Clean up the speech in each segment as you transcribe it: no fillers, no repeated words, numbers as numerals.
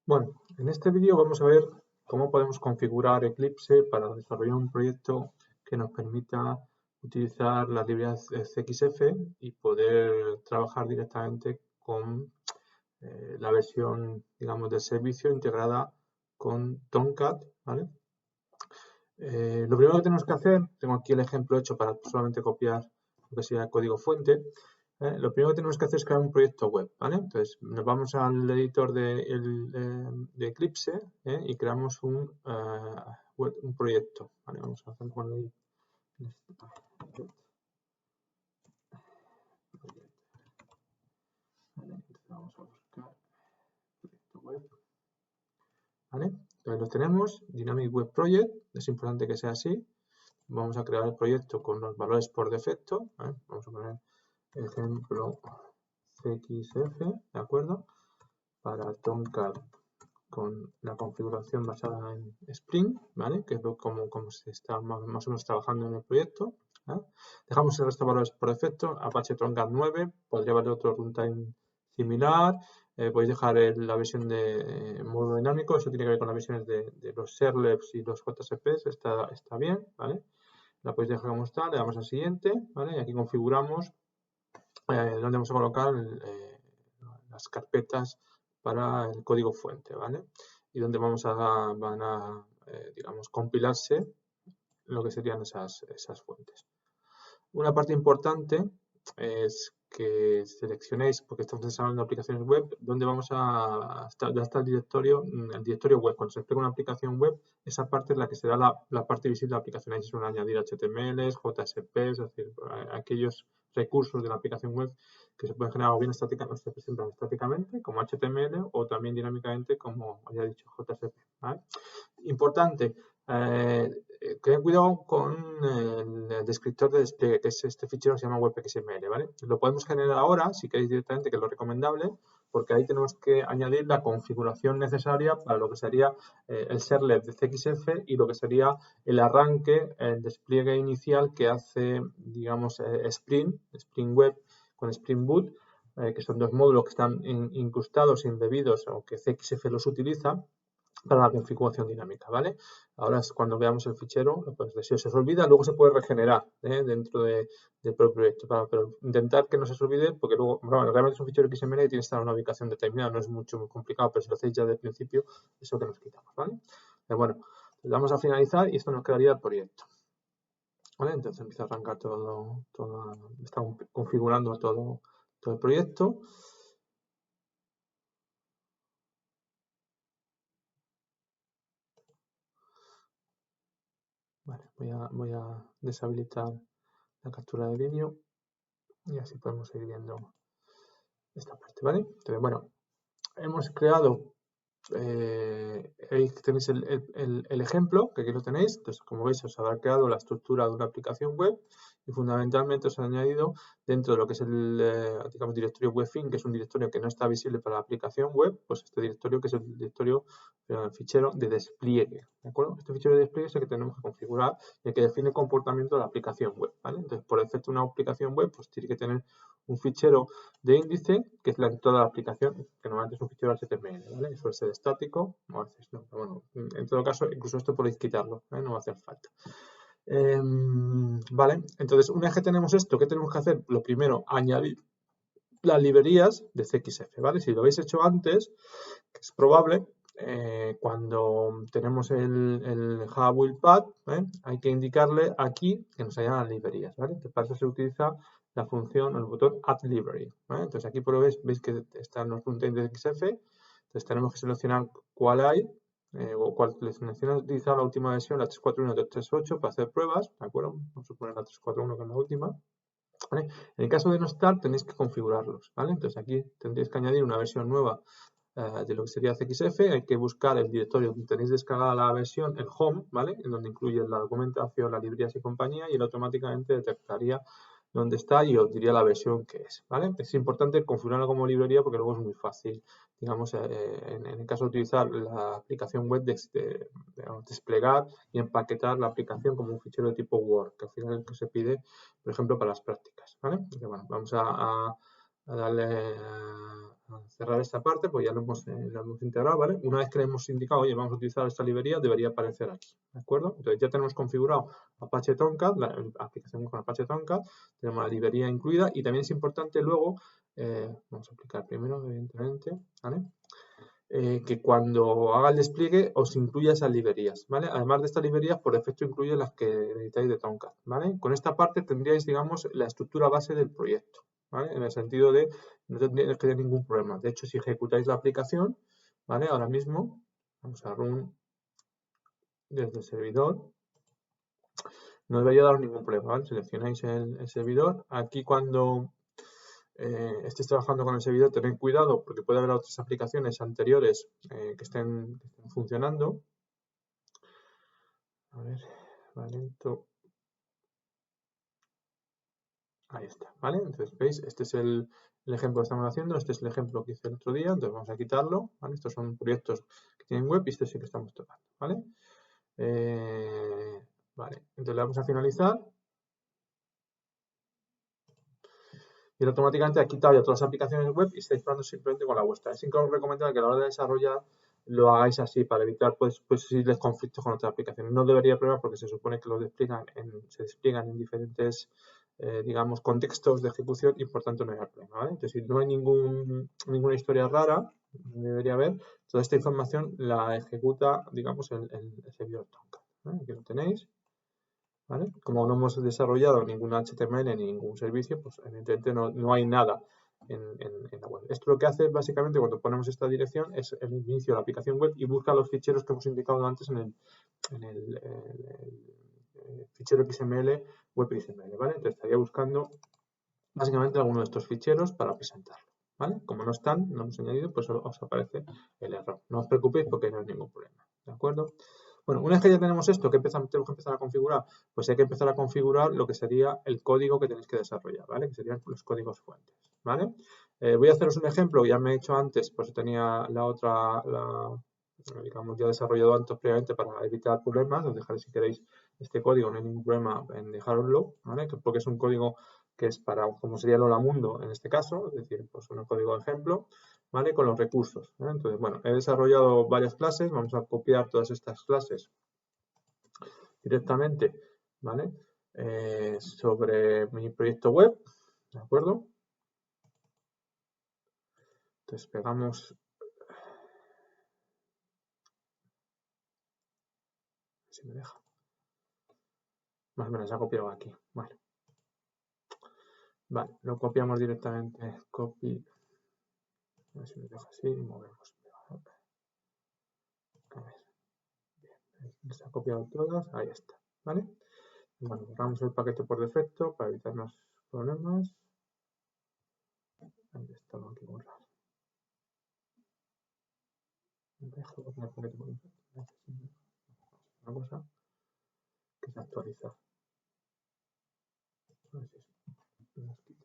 Bueno, en este vídeo vamos a ver cómo podemos configurar Eclipse para desarrollar un proyecto que nos permita utilizar las librerías CXF y poder trabajar directamente con la versión, digamos, del servicio integrada con Tomcat, ¿vale? Lo primero que tenemos que hacer, tengo aquí el ejemplo hecho para solamente copiar lo que sería el código fuente. Lo primero que tenemos que hacer es crear un proyecto web, ¿vale? Entonces nos vamos al editor de Eclipse y creamos un proyecto, ¿vale? Vamos a hacer con el ¿vale? Entonces vamos a buscar proyecto web, ¿vale? Entonces lo tenemos, Dynamic Web Project, es importante que sea así. Vamos a crear el proyecto con los valores por defecto, ¿vale? Vamos a poner ejemplo CXF, ¿de acuerdo? Para Tomcat con la configuración basada en Spring, ¿vale? Que es como se está más o menos trabajando en el proyecto. ¿Vale? Dejamos el resto de valores por defecto. Apache Tomcat 9, podría valer otro runtime similar. Podéis dejar la versión de modo dinámico, eso tiene que ver con las versiones de los servlets y los JSPs, está bien, ¿vale? La podéis dejar como está, le damos al siguiente, ¿vale? Y aquí configuramos donde vamos a colocar las carpetas para el código fuente, ¿vale? Y donde van a digamos, compilarse lo que serían esas fuentes. Una parte importante es que seleccionéis, porque estamos desarrollando aplicaciones web, donde vamos dónde está el directorio web. Cuando se despliega una aplicación web, esa parte es la que será la parte visible de la aplicación. Ahí se suelen añadir HTMLs, JSPs, es decir, aquellos recursos de la aplicación web que se pueden generar o bien estáticamente, se presentan estáticamente como HTML o también dinámicamente como ya he dicho JSP. ¿Vale? Importante, ten cuidado con el descriptor de despliegue, que es este fichero que se llama web.xml, ¿vale? Lo podemos generar ahora, si queréis directamente, que es lo recomendable, porque ahí tenemos que añadir la configuración necesaria para lo que sería el servlet de CXF y lo que sería el arranque, el despliegue inicial que hace, digamos, Spring Web con Spring Boot, que son dos módulos que están incrustados, embebidos, o que CXF los utiliza para la configuración dinámica, ¿vale? Ahora es cuando veamos el fichero, pues si se os olvida, luego se puede regenerar dentro del propio proyecto, pero intentar que no se os olvide, porque luego, bueno, realmente es un fichero XML y tiene que estar en una ubicación determinada, no es muy complicado, pero si lo hacéis ya de principio, eso que nos quitamos, ¿vale? Bueno, le damos a finalizar y esto nos quedaría el proyecto. ¿Vale? Entonces empieza a arrancar estamos configurando todo el proyecto. Vale, voy a deshabilitar la captura de vídeo y así podemos ir viendo esta parte, ¿vale? Entonces, bueno, hemos creado, ahí tenéis el ejemplo, que aquí lo tenéis. Entonces, como veis, os habrá creado la estructura de una aplicación web y fundamentalmente os ha añadido dentro de lo que es digamos, directorio webfin, que es un directorio que no está visible para la aplicación web, pues este directorio que es el directorio, el fichero de despliegue, ¿de acuerdo? Este fichero de despliegue es el que tenemos que configurar y el que define el comportamiento de la aplicación web, ¿vale? Entonces, por defecto, una aplicación web pues tiene que tener un fichero de índice, que es la entrada de la aplicación, que normalmente es un fichero HTML, ¿vale? Suele ser estático, o a veces no, pero bueno, en todo caso, incluso esto podéis quitarlo, no va a hacer falta. Vale, entonces una vez que tenemos esto, ¿qué tenemos que hacer? Lo primero, añadir las librerías de CXF, ¿vale? Si lo habéis hecho antes, que es probable, cuando tenemos el Hub hay que indicarle aquí que nos hayan las librerías, ¿vale? Entonces, para eso se utiliza la función, el botón Add Library, ¿vale? Entonces aquí por veis que están los runtime de XF, entonces tenemos que seleccionar cuál hay, o cuál seleccionar, utilizar la última versión, la 341 de 3.8 para hacer pruebas, ¿de acuerdo? Vamos a poner la 3.4.1 que es la última. ¿Vale? En el caso de no estar, tenéis que configurarlos, ¿vale? Entonces aquí tendréis que añadir una versión nueva de lo que sería CXF, hay que buscar el directorio donde tenéis descargada la versión, el home, ¿vale? En donde incluye la documentación, las librerías y compañía, y él automáticamente detectaría dónde está y os diría la versión que es, ¿vale? Es importante configurarlo como librería porque luego es muy fácil, digamos, en el caso de utilizar la aplicación web, desplegar y empaquetar la aplicación como un fichero de tipo Word, que al final es lo que se pide, por ejemplo, para las prácticas, ¿vale? Entonces, bueno, vamos a a darle a cerrar esta parte, pues ya lo hemos integrado, ¿vale? Una vez que le hemos indicado, oye, vamos a utilizar esta librería, debería aparecer aquí, ¿de acuerdo? Entonces ya tenemos configurado Apache Tomcat, la aplicación con Apache Tomcat, tenemos la librería incluida y también es importante luego, vamos a aplicar primero, evidentemente, ¿vale? Que cuando haga el despliegue os incluya esas librerías, ¿vale? Además de estas librerías, por defecto incluye las que necesitáis de Tomcat, ¿vale? Con esta parte tendríais, digamos, la estructura base del proyecto, ¿vale? En el sentido de no tendríais que tener ningún problema. De hecho, si ejecutáis la aplicación, ¿vale? Ahora mismo, vamos a run desde el servidor, no debería dar ningún problema, ¿vale? Seleccionáis el servidor. Aquí cuando estéis trabajando con el servidor, tened cuidado porque puede haber otras aplicaciones anteriores que estén funcionando. A ver, Valento. Ahí está, ¿vale? Entonces, ¿veis? Este es el ejemplo que estamos haciendo, este es el ejemplo que hice el otro día, entonces vamos a quitarlo, ¿vale? Estos son proyectos que tienen web y este sí que estamos tocando, ¿vale? Vale, entonces le vamos a finalizar. Y él automáticamente ha quitado ya todas las aplicaciones web y estáis jugando simplemente con la vuestra. Es recomendable que a la hora de desarrollar lo hagáis así para evitar posibles conflictos con otras aplicaciones. No debería haber problema porque se supone que se despliegan en diferentes, digamos, contextos de ejecución y por tanto no hay problema, ¿vale? Entonces, si no hay ninguna historia rara, debería haber, toda esta información la ejecuta, digamos, el servidor Tomcat, ¿vale? Aquí lo tenéis. ¿Vale? Como no hemos desarrollado ningún HTML ni ningún servicio, pues evidentemente no hay nada en la web. Esto lo que hace básicamente cuando ponemos esta dirección es el inicio de la aplicación web y busca los ficheros que hemos indicado antes en el fichero XML, web XML, ¿vale? Entonces estaría buscando básicamente alguno de estos ficheros para presentarlo, ¿vale? Como no están, no hemos añadido, pues os aparece el error. No os preocupéis porque no hay ningún problema, ¿de acuerdo? Bueno, una vez que ya tenemos esto, ¿qué tenemos que empezar a configurar? Pues hay que empezar a configurar lo que sería el código que tenéis que desarrollar, ¿vale? Que serían los códigos fuentes, ¿vale? Voy a haceros un ejemplo, ya me he hecho antes, pues tenía digamos, ya desarrollado antes previamente para evitar problemas. Os dejaré si queréis este código, no hay ningún problema en dejároslo, ¿vale? Porque es un código que es para, como sería el Hola Mundo en este caso, es decir, pues un código de ejemplo, ¿vale? Con los recursos, ¿eh? Entonces, bueno, he desarrollado varias clases, vamos a copiar todas estas clases directamente, ¿vale? Sobre mi proyecto web, ¿de acuerdo? Entonces pegamos, si me deja, más o menos ha copiado aquí, vale. Vale, lo copiamos directamente, copy, a ver si me deja así y movemos. A ver, bien, se ha copiado todas, ahí está, ¿vale? Bueno, borramos el paquete por defecto para evitarnos problemas. Ahí está, lo hay que borrar. Dejo borrar el paquete por defecto. Una cosa que es actualizar. A ver si nos quita esta parte.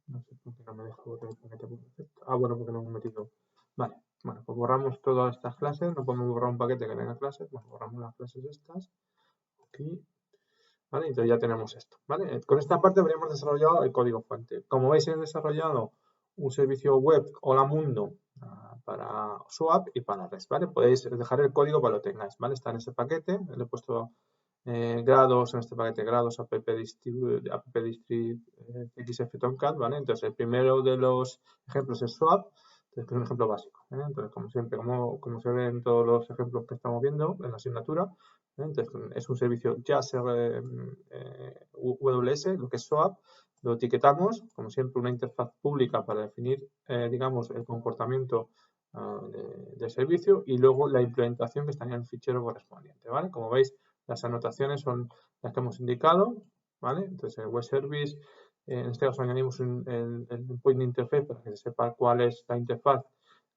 No sé por qué no me deja borrar el paquete por defecto. Ah, bueno, porque no hemos metido. Vale, bueno, pues borramos todas estas clases. No podemos borrar un paquete que tenga clases. Bueno, borramos las clases estas. Aquí. ¿Vale? Entonces ya tenemos esto, ¿vale? Con esta parte habríamos desarrollado el código fuente. Como veis, he desarrollado un servicio web Hola Mundo para SOAP y para REST, ¿vale? Podéis dejar el código para que lo tengáis, ¿vale? Está en ese paquete, le he puesto grados en este paquete, grados appdistrib xf tomcat, ¿vale? Entonces el primero de los ejemplos es SOAP, que es un ejemplo básico, ¿eh? Entonces, como siempre, como se ve en todos los ejemplos que estamos viendo en la asignatura, entonces, es un servicio JAS WS, lo que es SOAP, lo etiquetamos, como siempre, una interfaz pública para definir, digamos, el comportamiento del servicio y luego la implementación que estaría en el fichero correspondiente, ¿vale? Como veis, las anotaciones son las que hemos indicado, ¿vale? Entonces, el web service, en este caso añadimos el point interface para que se sepa cuál es la interfaz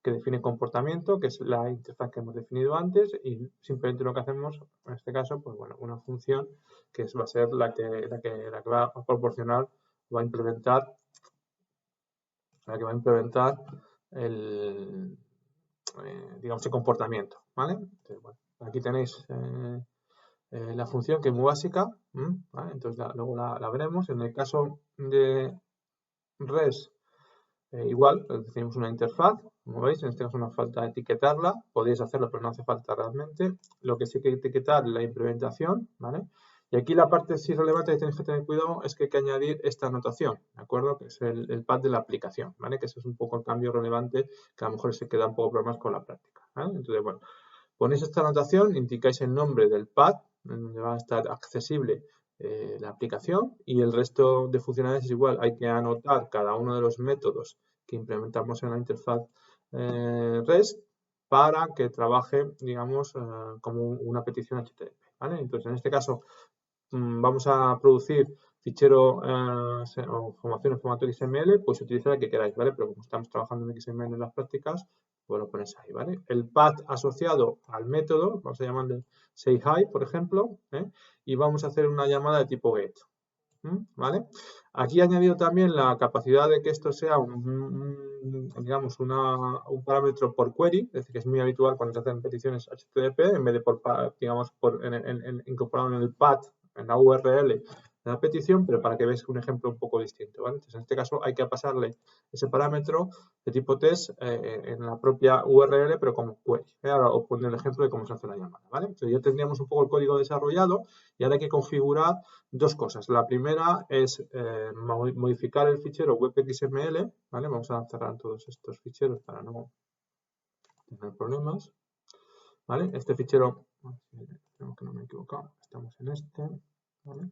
que define comportamiento, que es la interfaz que hemos definido antes, y simplemente lo que hacemos, en este caso, pues bueno, una función que va a ser la que va a proporcionar, va a implementar el, digamos, el comportamiento, ¿vale? Entonces, bueno, aquí tenéis la función que es muy básica, ¿vale? Entonces luego la veremos. En el caso de REST, igual, definimos una interfaz, como veis, en este caso nos falta etiquetarla, podéis hacerlo, pero no hace falta realmente. Lo que sí hay que etiquetar es la implementación, ¿vale? Y aquí la parte sí relevante que tenéis que tener cuidado es que hay que añadir esta anotación, ¿de acuerdo? Que es el path de la aplicación, ¿vale? Que ese es un poco el cambio relevante que a lo mejor se queda un poco problemas con la práctica, ¿vale? Entonces, bueno, ponéis esta anotación, indicáis el nombre del path, donde va a estar accesible la aplicación, y el resto de funcionalidades es igual. Hay que anotar cada uno de los métodos que implementamos en la interfaz REST para que trabaje, digamos, como una petición HTTP, ¿vale? Entonces, en este caso, vamos a producir fichero o formación en formato XML, pues utilizar el que queráis, ¿vale? Pero como estamos trabajando en XML en las prácticas, pues lo ponéis ahí, ¿vale? El path asociado al método, vamos a llamarle sayHi, por ejemplo, y vamos a hacer una llamada de tipo get, ¿vale? Aquí he añadido también la capacidad de que esto sea digamos, un parámetro por query, es decir, que es muy habitual cuando se hacen peticiones HTTP, en vez de digamos, incorporado en el path, en la URL de la petición, pero para que veáis un ejemplo un poco distinto, ¿vale? Entonces, en este caso hay que pasarle ese parámetro de tipo test en la propia URL, pero como query. Ahora os pondré el ejemplo de cómo se hace la llamada, ¿vale? Entonces ya tendríamos un poco el código desarrollado y ahora hay que configurar dos cosas. La primera es modificar el fichero web.xml, ¿vale? Vamos a cerrar todos estos ficheros para no tener problemas, ¿vale? Este fichero, creo que no me he equivocado, estamos en este, ¿vale?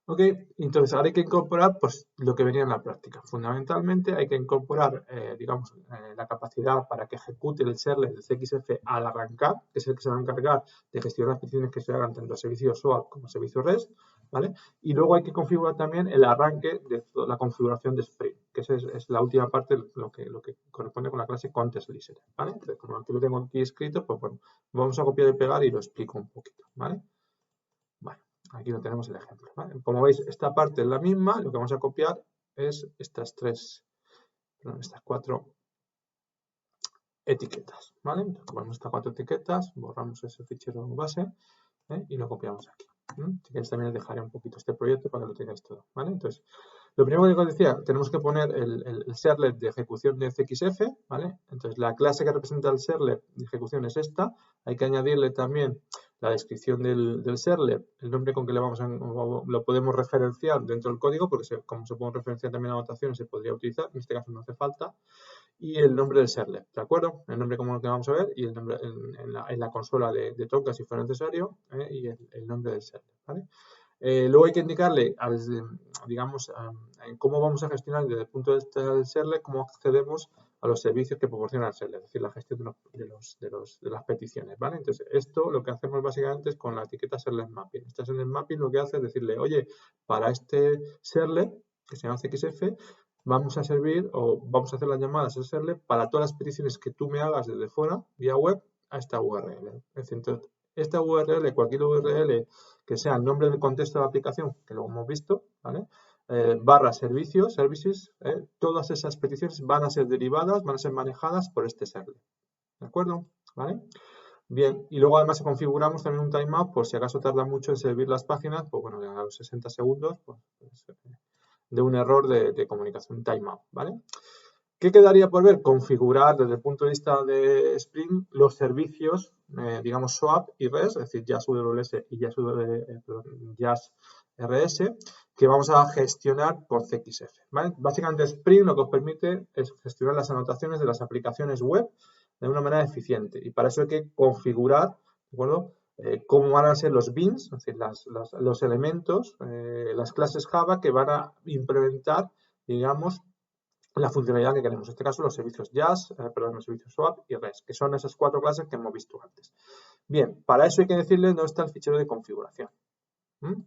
Ok, entonces ahora hay que incorporar pues, lo que venía en la práctica. Fundamentalmente hay que incorporar, digamos, la capacidad para que ejecute el server del CXF al arrancar, que es el que se va a encargar de gestionar las peticiones que se hagan tanto a servicio SOAP como a servicio REST, ¿vale? Y luego hay que configurar también el arranque de la configuración de Spring, que esa es la última parte, lo que corresponde con la clase Context Listener, ¿vale? Entonces, como aquí lo tengo aquí escrito, pues bueno, vamos a copiar y pegar y lo explico un poquito, ¿vale? Bueno, aquí lo tenemos el ejemplo, ¿vale? Como veis, esta parte es la misma, lo que vamos a copiar es estas cuatro etiquetas, ¿vale? Entonces, copiamos estas cuatro etiquetas, borramos ese fichero base y lo copiamos aquí. Si queréis también os dejaré un poquito este proyecto para que lo tengáis todo, ¿vale? Entonces, lo primero que os decía, tenemos que poner el servlet de ejecución de CXF, ¿vale? Entonces, la clase que representa el servlet de ejecución es esta. Hay que añadirle también la descripción del servlet, el nombre con que le lo podemos referenciar dentro del código, porque como se pueden referenciar también anotaciones, se podría utilizar. En este caso no hace falta. Y el nombre del servlet, ¿de acuerdo? El nombre como el que vamos a ver y el nombre en la consola de Tonka si fuera necesario y el nombre del servlet, ¿vale? Luego hay que indicarle, digamos, cómo vamos a gestionar desde el punto de vista del servlet, cómo accedemos a los servicios que proporciona el servlet, es decir, la gestión de las peticiones, ¿vale? Entonces, esto lo que hacemos básicamente es con la etiqueta servlet mapping. Esta servlet mapping lo que hace es decirle, oye, para este servlet, que se llama CXF, vamos a servir o vamos a hacer las llamadas al servlet para todas las peticiones que tú me hagas desde fuera, vía web, a esta URL. Es decir, entonces, esta URL, cualquier URL que sea el nombre del contexto de la aplicación, que lo hemos visto, ¿vale? Barra servicios, services, todas esas peticiones van a ser derivadas, van a ser manejadas por este servlet. ¿De acuerdo? ¿Vale? Bien, y luego además configuramos también un timeout por si acaso tarda mucho en servir las páginas, pues bueno, a los 60 segundos, pues, de un error de comunicación timeout, ¿vale? ¿Qué quedaría por ver? Configurar desde el punto de vista de Spring los servicios, digamos SOAP y REST, es decir, Jazz WS y Jazz RS, que vamos a gestionar con CXF, ¿vale? Básicamente Spring lo que os permite es gestionar las anotaciones de las aplicaciones web de una manera eficiente y para eso hay que configurar, ¿de acuerdo? Cómo van a ser los beans, es decir, los elementos, las clases Java que van a implementar, digamos, la funcionalidad que queremos. En este caso, los servicios Jazz, los servicios SOAP y REST, que son esas cuatro clases que hemos visto antes. Bien, para eso hay que decirle dónde está el fichero de configuración.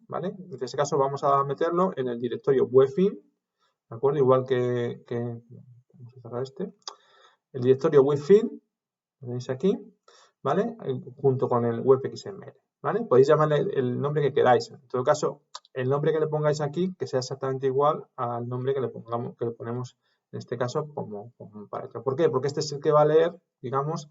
¿Vale? En este caso vamos a meterlo en el directorio webin, ¿de acuerdo? Igual que vamos a cerrar este. El directorio webin, lo tenéis aquí, ¿vale? Junto con el web.xml, ¿vale? Podéis llamarle el nombre que queráis. En todo caso, el nombre que le pongáis aquí, que sea exactamente igual al nombre que le ponemos en este caso como parámetro. ¿Por qué? Porque este es el que va a leer, digamos,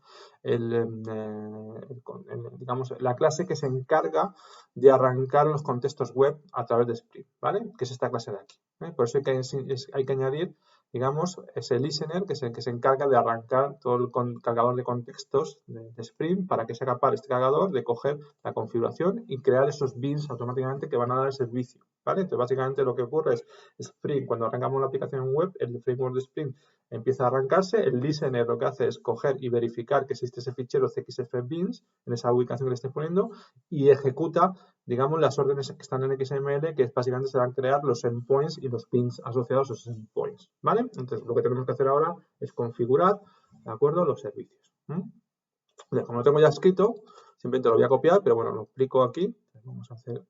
digamos, la clase que se encarga de arrancar los contextos web a través de Spring, ¿vale? Que es esta clase de aquí. Por eso hay que añadir, digamos, es el listener, que es el que se encarga de arrancar todo el cargador de contextos de Spring para que sea capaz este cargador de coger la configuración y crear esos beans automáticamente que van a dar el servicio, ¿vale? Entonces, básicamente lo que ocurre es Spring, cuando arrancamos la aplicación web, el framework de Spring empieza a arrancarse, el listener lo que hace es coger y verificar que existe ese fichero CXF-beans en esa ubicación que le esté poniendo y ejecuta, digamos, las órdenes que están en XML, que básicamente se van a crear los endpoints y los pins asociados a esos endpoints, ¿vale? Entonces, lo que tenemos que hacer ahora es configurar, ¿de acuerdo?, los servicios. Como lo tengo ya escrito, simplemente lo voy a copiar, pero bueno, lo explico aquí. Vamos a hacer,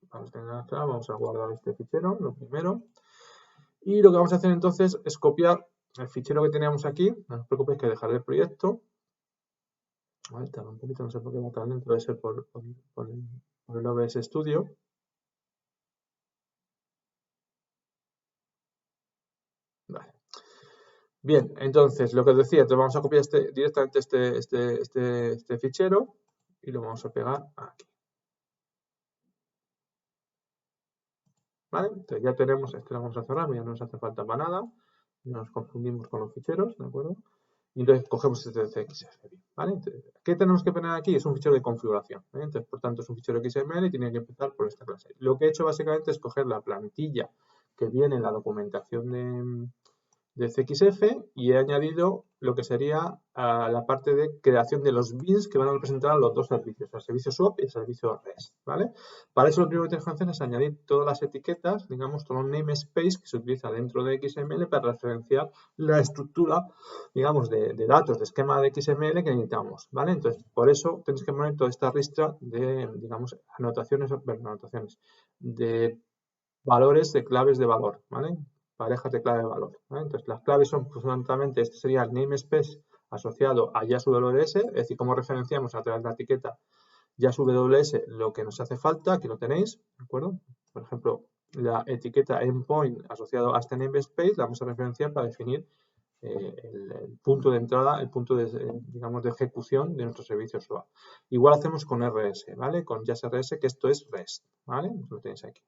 para que tengan claro, vamos a guardar este fichero, lo primero. Y lo que vamos a hacer entonces es copiar el fichero que teníamos aquí. No os preocupéis que dejaré el proyecto. Vale, tarda un poquito, no sé por qué va tan lento, debe ser por el OBS Studio. Vale. Bien, entonces lo que os decía, entonces vamos a copiar directamente este fichero y lo vamos a pegar aquí. ¿Vale? Entonces ya tenemos, este lo vamos a cerrar, ya no nos hace falta para nada, no nos confundimos con los ficheros, ¿de acuerdo? Y entonces cogemos este CXF, ¿vale? Entonces, ¿qué tenemos que poner aquí? Es un fichero de configuración, ¿eh? Entonces, por tanto, es un fichero XML y tiene que empezar por esta clase. Lo que he hecho básicamente es coger la plantilla que viene en la documentación de CXF y he añadido lo que sería la parte de creación de los beans que van a representar a los dos servicios, el servicio SWAP y el servicio REST, ¿vale? Para eso lo primero que tienes que hacer es añadir todas las etiquetas, digamos, todo el namespace que se utiliza dentro de XML para referenciar la estructura, digamos, de datos, de esquema de XML que necesitamos, ¿vale? Entonces, por eso tenéis que poner toda esta ristra de, digamos, anotaciones, de valores de claves de valor, ¿vale? Parejas de clave de valor, ¿vale? Entonces, las claves son fundamentalmente, este sería el namespace asociado a JASWS, es decir, cómo referenciamos a través de la etiqueta JASWS lo que nos hace falta, aquí lo tenéis, ¿de acuerdo? Por ejemplo, la etiqueta endpoint asociado a este namespace la vamos a referenciar para definir el punto de entrada, el punto de, digamos, de ejecución de nuestro servicio SOA. Igual hacemos con RS, ¿vale? Con JASRS, que esto es REST, ¿vale? Lo tenéis aquí,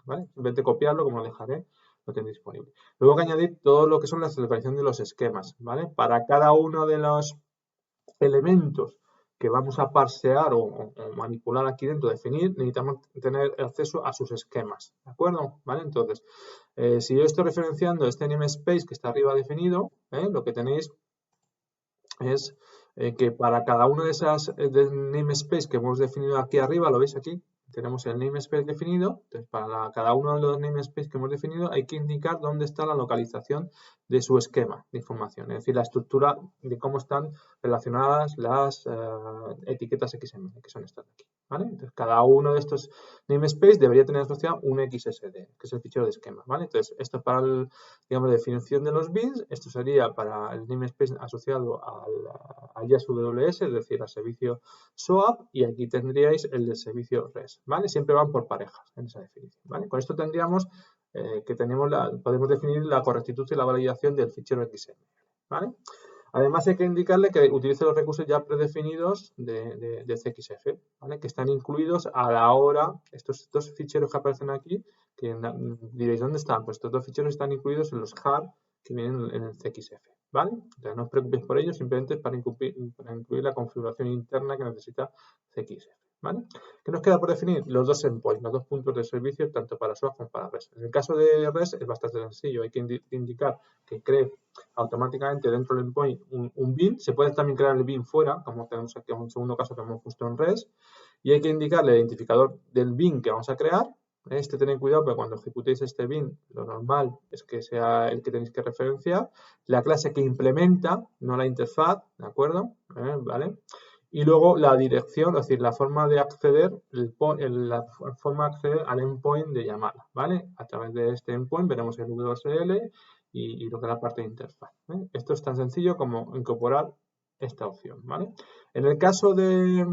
¿vale? Simplemente copiarlo, como lo dejaré, lo tenéis disponible. Luego que añadir todo lo que son la localización de los esquemas, ¿vale? Para cada uno de los elementos que vamos a parsear o manipular aquí dentro, definir, necesitamos tener acceso a sus esquemas, ¿de acuerdo? ¿Vale? Entonces, si yo estoy referenciando este namespace que está arriba definido, lo que tenéis es que para cada uno de esas namespace que hemos definido aquí arriba, lo veis aquí, tenemos el namespace definido, entonces para cada uno de los namespace que hemos definido hay que indicar dónde está la localización de su esquema de información, es decir, la estructura de cómo están relacionadas las etiquetas XML, que son estas de aquí, ¿vale? Entonces, cada uno de estos namespace debería tener asociado un XSD, que es el fichero de esquema, ¿vale? Entonces, esto es para el, digamos, la definición de los beans, esto sería para el namespace asociado al JASWS, es decir, al servicio SOAP, y aquí tendríais el del servicio REST, ¿vale? Siempre van por parejas en esa definición, ¿vale? Con esto tendríamos que podemos definir la correctitud y la validación del fichero XML, ¿vale? Además hay que indicarle que utilice los recursos ya predefinidos de CXF, ¿vale? Que están incluidos a la hora, estos dos ficheros que aparecen aquí, que diréis, ¿dónde están? Pues estos dos ficheros están incluidos en los jar que vienen en el CXF, ¿vale? Entonces no os preocupéis por ello, simplemente para incluir la configuración interna que necesita CXF, ¿vale? ¿Qué nos queda por definir? Los dos endpoints, los dos puntos de servicio, tanto para SOAP como para REST. En el caso de REST es bastante sencillo, hay que indicar que cree automáticamente dentro del endpoint un bin, se puede también crear el bin fuera, como tenemos aquí en un segundo caso que hemos puesto en REST, y hay que indicarle el identificador del bin que vamos a crear. Tened cuidado porque cuando ejecutéis este bin, lo normal es que sea el que tenéis que referenciar, la clase que implementa, no la interfaz, ¿de acuerdo? ¿Vale? Y luego la dirección, es decir, la forma de acceder, la forma de acceder al endpoint de llamada, ¿vale? A través de este endpoint veremos el WSL y lo que es la parte de interfaz, ¿eh? Esto es tan sencillo como incorporar esta opción, ¿vale? En el caso de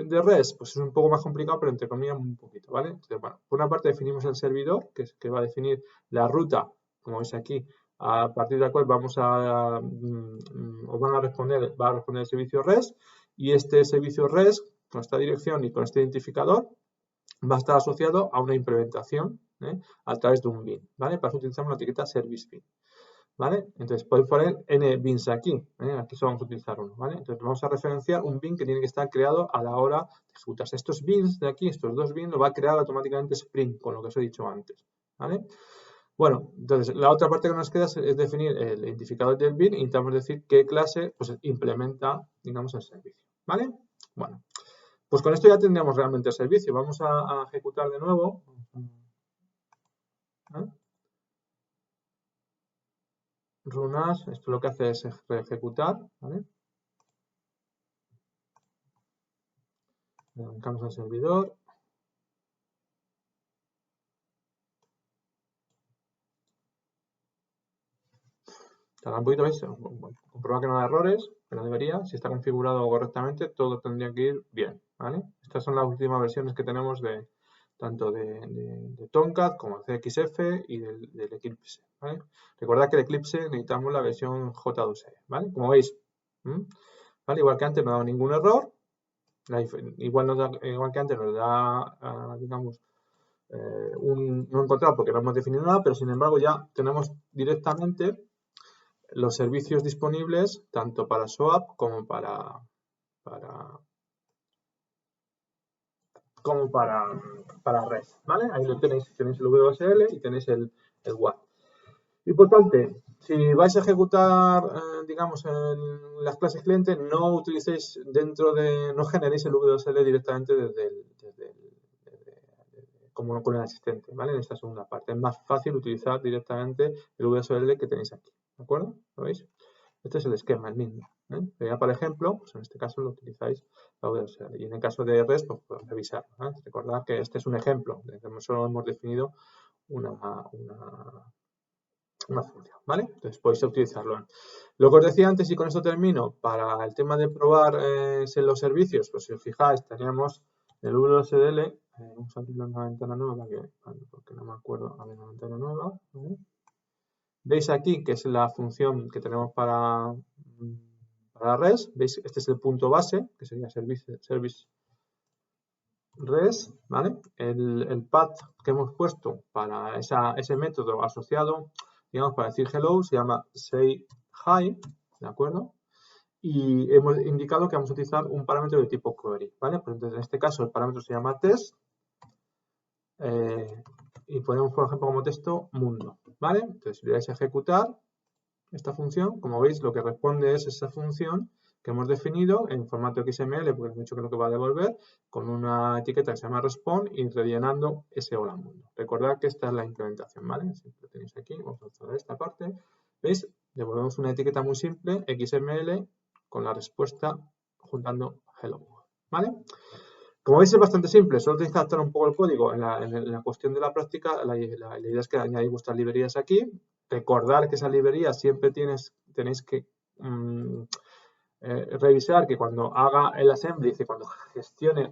REST, pues es un poco más complicado, pero entre comillas un poquito, ¿vale? Entonces, bueno, por una parte definimos el servidor, que va a definir la ruta, como veis aquí, a partir de la cual vamos a, va a responder el servicio REST, y este servicio REST, con esta dirección y con este identificador, va a estar asociado a una implementación, a través de un bin, ¿vale? Para eso utilizamos la etiqueta service bin, ¿vale? Entonces podéis poner n bins aquí, aquí solo vamos a utilizar uno, ¿vale? Entonces vamos a referenciar un bin que tiene que estar creado a la hora de ejecutarse. Estos bins de aquí, estos dos bins, lo va a crear automáticamente Spring, con lo que os he dicho antes, ¿vale? Bueno, entonces la otra parte que nos queda es definir el identificador del bin y intentamos decir qué clase pues, implementa, digamos, el servicio, ¿vale? Bueno, pues con esto ya tendríamos realmente el servicio. Vamos a ejecutar de nuevo. Run as, esto lo que hace es ejecutar, ¿vale? Le arrancamos al servidor. Tarda un poquito, ¿veis? Comprueba que no da errores, que no debería. Si está configurado correctamente, todo tendría que ir bien, ¿vale? Estas son las últimas versiones que tenemos de tanto de Tomcat como de CXF y del Eclipse, ¿vale? Recordad que el Eclipse necesitamos la versión J2E, ¿vale? Como veis, ¿vale? Igual que antes no ha dado ningún error, igual que antes nos da, digamos, no encontrado porque no hemos definido nada, pero sin embargo ya tenemos directamente los servicios disponibles tanto para SOAP como para REST, ¿vale? Ahí lo tenéis el WSL y tenéis el WAF. Importante, si vais a ejecutar, digamos, en las clases cliente, no utilicéis no generéis el WSL directamente como con el asistente, ¿vale? En esta segunda parte. Es más fácil utilizar directamente el WSL que tenéis aquí, ¿de acuerdo? ¿Lo veis? Este es el esquema, el mismo. Ya, por ejemplo, pues en este caso lo utilizáis la WSL. Y en el caso de REST, pues podéis revisar. Recordad que este es un ejemplo. Solo hemos definido una función, ¿vale? Entonces podéis utilizarlo. Lo que os decía antes, y con esto termino, para el tema de probar los servicios, pues si os fijáis, teníamos el WSL, vamos a abrirlo en una ventana nueva, porque no me acuerdo, a ver, una ventana nueva, ¿vale? Veis aquí que es la función que tenemos para REST, veis, este es el punto base, que sería service REST, ¿vale? El path que hemos puesto para ese método asociado, digamos, para decir hello, se llama say hi, ¿de acuerdo? Y hemos indicado que vamos a utilizar un parámetro de tipo query, ¿vale? Pues entonces, en este caso, el parámetro se llama test y ponemos, por ejemplo, como texto mundo, ¿vale? Entonces, si le dais a ejecutar esta función, como veis, lo que responde es esa función que hemos definido en formato XML, porque hemos dicho que es lo que va a devolver, con una etiqueta que se llama respond y rellenando ese hola mundo. Recordad que esta es la implementación, ¿vale? Si lo tenéis aquí, vamos a usar esta parte. ¿Veis? Devolvemos una etiqueta muy simple, XML, con la respuesta juntando hello, ¿vale? Como veis es bastante simple, solo tenéis que adaptar un poco el código. En la cuestión de la práctica, la idea es que añadáis vuestras librerías aquí. Recordar que esas librerías siempre tenéis que revisar que cuando haga el assembly, que cuando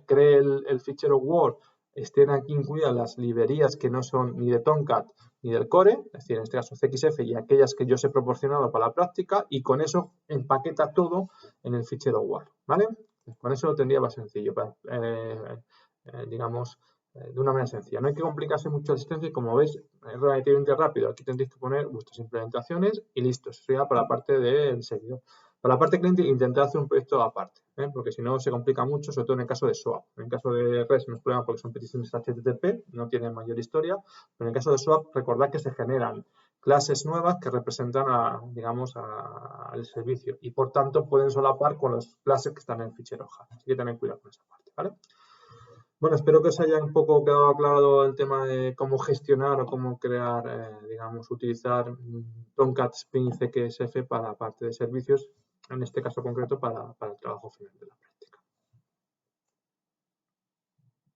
cree el fichero Word, estén aquí incluidas las librerías que no son ni de Tomcat ni del core, es decir, en este caso CXF y aquellas que yo os he proporcionado para la práctica, y con eso empaqueta todo en el fichero Word, ¿vale? Con eso lo tendría más sencillo, digamos, de una manera sencilla. No hay que complicarse mucho la asistencia y como veis es relativamente rápido. Aquí tendréis que poner vuestras implementaciones y listo. Eso sería para la parte del servidor. Para la parte cliente intentad hacer un proyecto aparte, porque si no se complica mucho, sobre todo en el caso de SOAP. En el caso de REST no es problema porque son peticiones HTTP, no tienen mayor historia, pero en el caso de SOAP recordad que se generan clases nuevas que representan al servicio y por tanto pueden solapar con las clases que están en el fichero HAT. Así que tened cuidado con esa parte, ¿vale? Bueno, espero que os haya un poco quedado aclarado el tema de cómo gestionar o cómo crear, digamos, utilizar Tomcat Spring CXF para la parte de servicios, en este caso concreto para el trabajo final de la práctica.